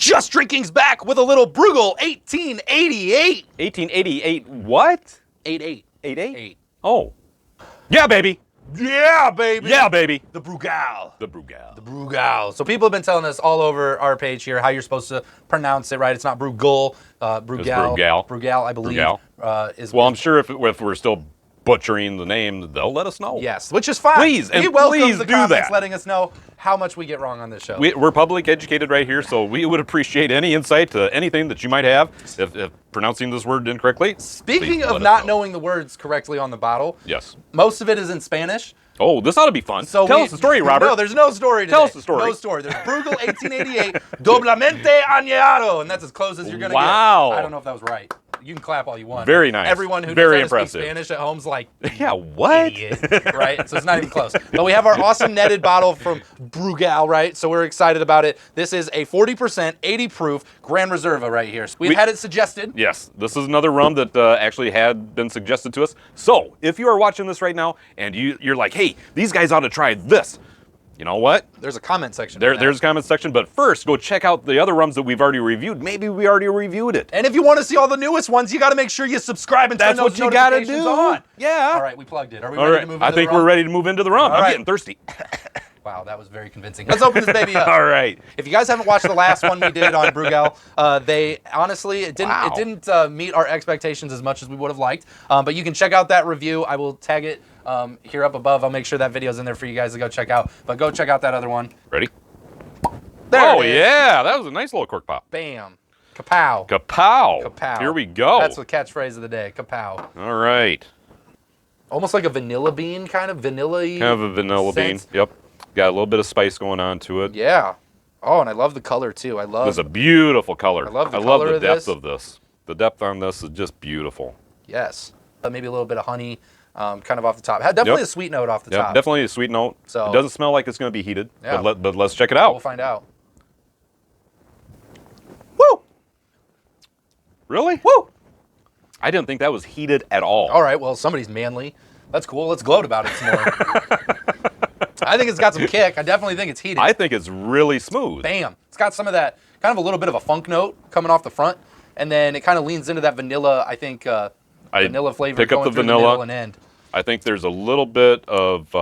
Just Drinking's back with a little Brugal 1888. 1888 what? 88. 88? 8. Oh. Yeah, baby. Yeah, baby. Yeah, baby. The Brugal. The Brugal. The Brugal. So people have been telling us all over our page here how you're supposed to pronounce it, right? It's not Brugal. Brugal. Brugal. Brugal, I believe. Brugal. Well, I'm sure if we're still butchering the name, they'll let us know. Yes, which is fine. Please, and we welcome please the do comments that. letting us know how much we get wrong on this show. We're public educated right here, so we would appreciate any insight to anything that you might have if pronouncing this word incorrectly. Speaking of not knowing the words correctly on the bottle, yes, most of it is in Spanish. Oh, this ought to be fun. So Tell us the story, Robert. No, there's no story today. Tell us the story. No story. There's Brugal 1888, doblemente añejo, and that's as close as you're going to get. Wow. I don't know if that was right. You can clap all you want. Very nice. Everyone who Very knows how to impressive. speak Spanish at home's like, yeah, what? Idiot, right? So it's not even close. But we have our awesome netted bottle from Brugal, right? So we're excited about it. This is a 40%, 80 proof Grand Reserva right here. So we've had it suggested. Yes, this is another rum that actually had been suggested to us. So if you are watching this right now and you're like, hey, these guys ought to try this. You know what? There's a comment section. There's a comment section, but first, go check out the other rums that we've already reviewed. Maybe we already reviewed it. And if you want to see all the newest ones, you got to make sure you subscribe and turn those That's what you got to notifications do. on. Yeah. All right, we plugged it. Are we All ready right. to move into I think the rum? we're ready to move into the rum. I'm right. getting thirsty. Wow, that was very convincing. Let's open this baby up. All right. If you guys haven't watched the last one we did on Brugal, they honestly it didn't meet our expectations as much as we would have liked. But you can check out that review. I will tag it here up above. I'll make sure that video's in there for you guys to go check out. But go check out that other one. Ready? There Oh it is. yeah, that was a nice little cork pop. Bam. Kapow. Kapow. Kapow. Here we go. That's the catchphrase of the day. Kapow. All right. Almost like a vanilla bean, kind of vanilla-y. Kind of a vanilla sense. bean. Yep. Got a little bit of spice going on to it. Yeah. Oh, and I love the color too. It's a beautiful color. I love the color the of depth this. of this. The depth on this is just beautiful. Yes. Maybe a little bit of honey, kind of off the top. Definitely Yep. a sweet note off the Yep, top. definitely a sweet note. So- it doesn't smell like it's going to be heated, Yeah. but let's check it out. We'll find out. Woo! Really? Woo! I didn't think that was heated at all. All right, well, somebody's manly. That's cool. Let's gloat about it some more. I think it's got some kick. I definitely think it's heated. I think it's really smooth. Bam. It's got some of that, kind of a little bit of a funk note coming off the front, and then it kind of leans into that vanilla, I think, vanilla flavor pick up going the through vanilla. the middle and end. I think there's a little bit of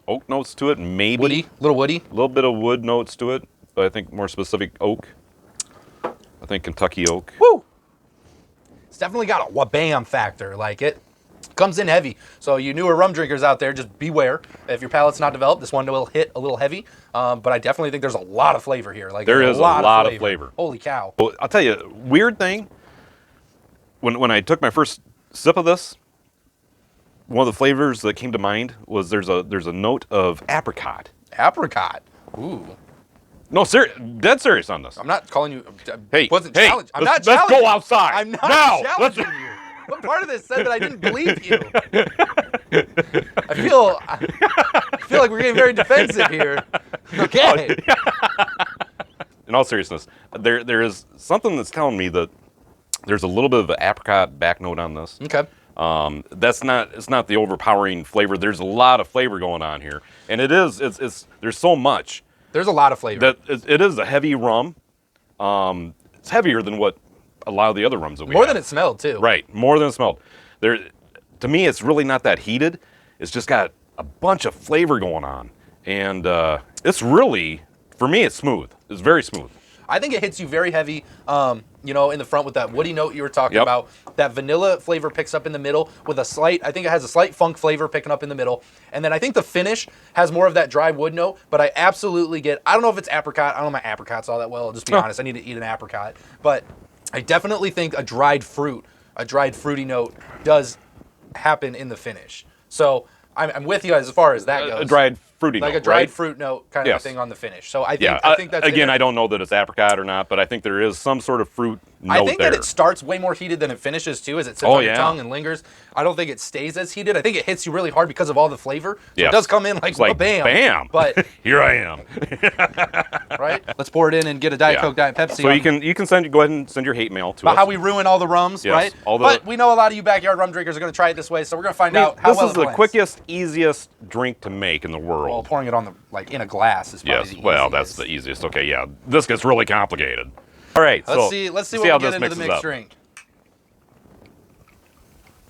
oak notes to it, maybe. Woody, a little woody. A little bit of wood notes to it, but I think more specific oak. I think Kentucky oak. Woo! It's definitely got a wha-bam factor. Like it comes in heavy. So you newer rum drinkers out there, just beware. If your palate's not developed, this one will hit a little heavy. But I definitely think there's a lot of flavor here. Like There there's is a lot of flavor. Holy cow. Well, I'll tell you, weird thing, when I took my first sip of this, one of the flavors that came to mind was there's a note of apricot. Apricot. Ooh. No, dead serious on this. I'm not calling you. Hey, wasn't hey, challenged. I'm let's not challenging go you. outside. I'm not now. challenging you. What part of this said that I didn't believe you? I feel like we're getting very defensive here. Okay. In all seriousness, there is something that's telling me that there's a little bit of an apricot back note on this. Okay. It's not the overpowering flavor. There's a lot of flavor going on here, and it's there's so much. There's a lot of flavor. That it is a heavy rum. It's heavier than what a lot of the other rums that we More have. than it smelled, too. Right, more than it smelled. To me, it's really not that heated. It's just got a bunch of flavor going on, and it's really, for me, it's smooth. It's very smooth. I think it hits you very heavy, in the front with that woody note you were talking Yep. about. That vanilla flavor picks up in the middle with I think it has a slight funk flavor picking up in the middle. And then I think the finish has more of that dry wood note, but I absolutely I don't know if it's apricot. I don't know my apricots all that well. I'll just be honest. I need to eat an apricot. But I definitely think a dried fruity note does happen in the finish. So I'm with you as far as that goes. A dried fruity like note, a dried right? fruit note kind of thing on the finish. So I think Yeah. that's Again, I don't know that it's apricot or not, but I think there is some sort of fruit I think there. that it starts way more heated than it finishes too, as it sits on your tongue and lingers. I don't think it stays as heated. I think it hits you really hard because of all the flavor. So it does come in like bam. Bam. But here I am. Right? Let's pour it in and get a Diet Coke, Diet Pepsi. So you can go ahead and send your hate mail to us. About how we ruin all the rums, right? But we know a lot of you backyard rum drinkers are going to try it this way, so we're going to find out how well it blends. This is the quickest, easiest drink to make in the world. Well, pouring it on in a glass is probably the easiest. Well, that's the easiest. Okay, yeah. This gets really complicated. All right, let's see what we get into the mixed drink.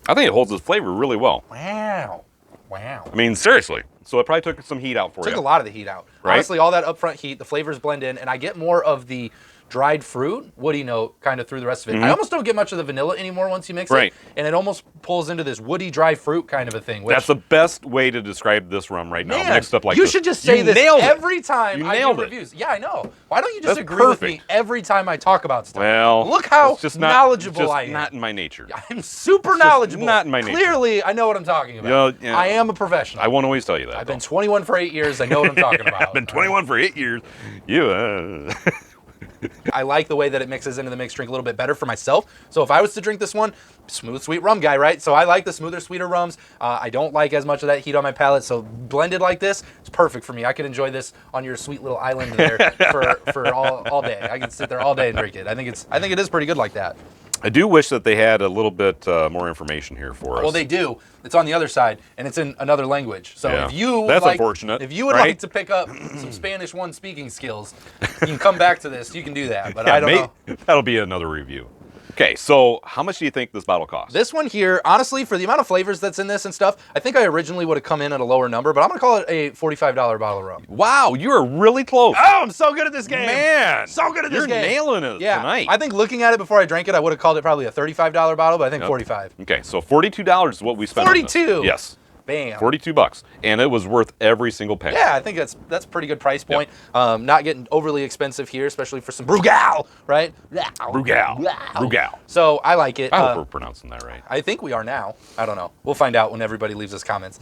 I think it holds its flavor really well. Wow. I mean, seriously. So it probably took some heat out for you. Took a lot of the heat out. Right? Honestly, all that upfront heat, the flavors blend in, and I get more of the dried fruit, woody note kind of through the rest of it. I almost don't get much of the vanilla anymore once you mix it. And it almost pulls into this woody dry fruit kind of a thing. That's the best way to describe this rum right now. Mixed up like this. You should just say this every time I do reviews. Yeah, I know. Why don't you just agree with me every time I talk about stuff? Well, look how knowledgeable I am. Not in my nature. I'm super knowledgeable. Not in my nature. Clearly, I know what I'm talking about. Yeah. I am a professional. I won't always tell you that. I've been 21 for 8 years. I know what I'm talking about. I've been 21 for 8 years. I like the way that it mixes into the mixed drink a little bit better for myself. So if I was to drink this one, smooth, sweet rum guy, right? So I like the smoother, sweeter rums. I don't like as much of that heat on my palate. So blended like this, it's perfect for me. I could enjoy this on your sweet little island there for all day. I could sit there all day and drink it. I think it is pretty good like that. I do wish that they had a little bit more information here for us. Well, they do. It's on the other side, and it's in another language. So if you unfortunate. If you would like to pick up some Spanish 1 speaking skills, you can come back to this. You can do that, but I don't know. That'll be another review. Okay, so how much do you think this bottle costs? This one here, honestly, for the amount of flavors that's in this and stuff, I think I originally would have come in at a lower number, but I'm going to call it a $45 bottle of rum. Wow, you are really close. Oh, I'm so good at this game. Man. So good at this game. You're nailing it tonight. I think looking at it before I drank it, I would have called it probably a $35 bottle, but I think 45. Okay, so $42 is what we spent 42? on this. Yes. Bam. $42, and it was worth every single penny. Yeah, I think that's a pretty good price point. Not getting overly expensive here, especially for some Brugal, right? Brugal. So I like it. I hope we're pronouncing that right. I think we are now. I don't know. We'll find out when everybody leaves us comments.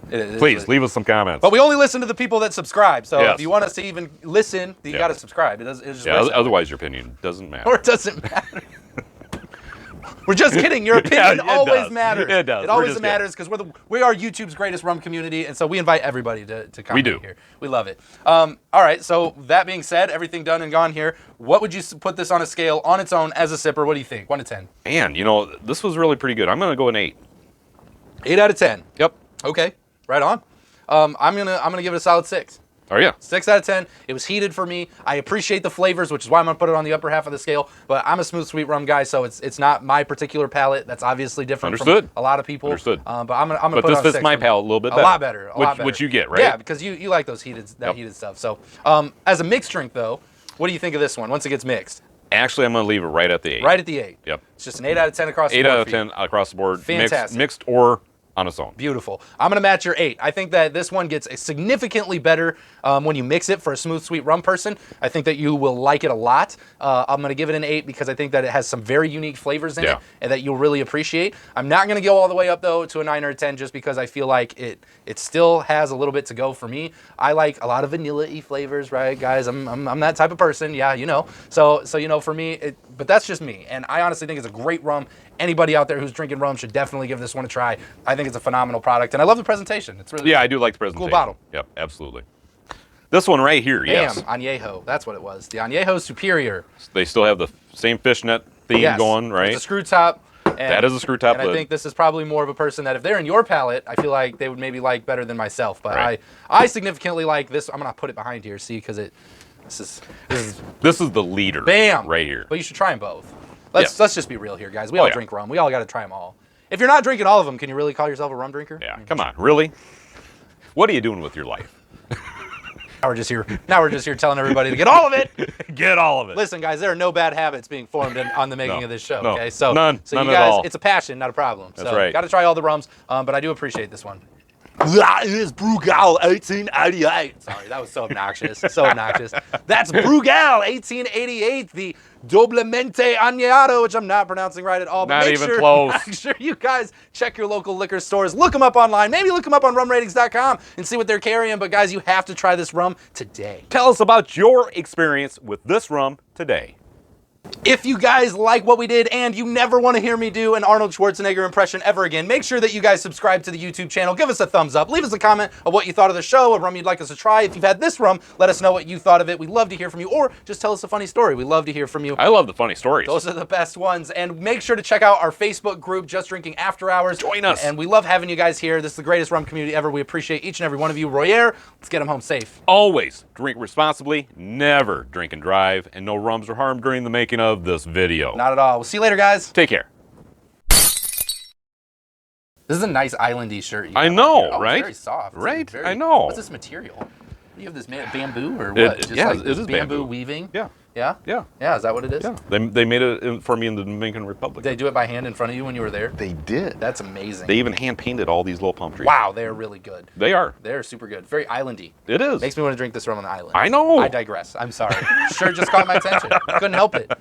Please leave us some comments. But we only listen to the people that subscribe. So if you want us to even listen, you got to subscribe. Otherwise, your opinion doesn't matter. Or it doesn't matter. We're just kidding. Your opinion always matters. It does. It always matters because we are YouTube's greatest rum community, and so we invite everybody to comment here. We love it. All right, so that being said, everything done and gone here, what would you put this on a scale on its own as a sipper? What do you think? 1 to 10? Man, this was really pretty good. I'm going to go an 8. 8 out of 10? Yep. Okay, right on. I'm gonna give it a solid 6. Oh, yeah. 6 out of 10. It was heated for me. I appreciate the flavors, which is why I'm going to put it on the upper half of the scale. But I'm a smooth, sweet rum guy, so it's not my particular palate. That's obviously different from a lot of people. Understood. But I'm gonna put it on 6. But this fits my palate a little bit better. A lot better. Which you get, right? Yeah, because you like those heated stuff. So as a mixed drink, though, what do you think of this one once it gets mixed? Actually, I'm going to leave it right at the 8. Right at the 8. Yep. It's just an 8 out of 10 across the board. 8 out of 10 across the board. Fantastic. Mixed or on its own. Beautiful. I'm going to match your 8. I think that this one gets significantly better when you mix it for a smooth, sweet rum person. I think that you will like it a lot. I'm going to give it an 8 because I think that it has some very unique flavors in it and that you'll really appreciate. I'm not going to go all the way up, though, to a 9 or a 10 just because I feel like it still has a little bit to go for me. I like a lot of vanilla-y flavors, right, guys? I'm that type of person. Yeah, you know. So for me, but that's just me. And I honestly think it's a great rum. Anybody out there who's drinking rum should definitely give this one a try. I think it's a phenomenal product, and I love the presentation. It's really I do like the presentation. Cool bottle. Yep, absolutely. This one right here, yes. Añejo. That's what it was. The Añejo Superior. They still have the same fishnet theme going, right? It's a screw top. That is a screw top lid. I think this is probably more of a person that if they're in your palate, I feel like they would maybe like better than myself. But I significantly like this. I'm gonna put it behind here, see, because this is the leader. Bam! Right here. But you should try them both. Let's just be real here, guys. We all drink rum. We all got to try them all. If you're not drinking all of them, can you really call yourself a rum drinker? Yeah. Come on, really? What are you doing with your life? Now we're just here telling everybody to get all of it. Get all of it. Listen, guys, there are no bad habits being formed on the making of this show. No. Okay, so none you at guys, all. it's a passion, not a problem. That's right. Got to try all the rums, but I do appreciate this one. That is Brugal 1888. Sorry, that was so obnoxious. So obnoxious. That's Brugal 1888, the Doblemente Añejo, which I'm not pronouncing right at all. But not even close. Make sure you guys check your local liquor stores. Look them up online. Maybe look them up on rumratings.com and see what they're carrying. But guys, you have to try this rum today. Tell us about your experience with this rum today. If you guys like what we did and you never want to hear me do an Arnold Schwarzenegger impression ever again, make sure that you guys subscribe to the YouTube channel. Give us a thumbs up. Leave us a comment of what you thought of the show, a rum you'd like us to try. If you've had this rum, let us know what you thought of it. We'd love to hear from you, or just tell us a funny story. We love to hear from you. I love the funny stories. Those are the best ones. And make sure to check out our Facebook group, Just Drinking After Hours. Join us. And we love having you guys here. This is the greatest rum community ever. We appreciate each and every one of you. Royer, let's get them home safe. Always drink responsibly, never drink and drive, and no rums are harmed during the making of this video. Not at all. We'll see you later, guys. Take care. This is a nice islandy shirt. I know, here. Oh, right? It's very soft. It's Right? very- I know. What's this material? What do you have this made? Bamboo or what? Yeah, like it this is bamboo bamboo. weaving. Yeah. Yeah. Yeah. Yeah. Is that what it is? Yeah. They made it for me in the Dominican Republic. Did they do it by hand in front of you when you were there? They did. That's amazing. They even hand painted all these little palm trees. Wow, they are really good. They are. They're super good. Very islandy. It is. Makes me want to drink this rum on the island. I know. I digress. I'm sorry. Sure, just caught my attention. Couldn't help it.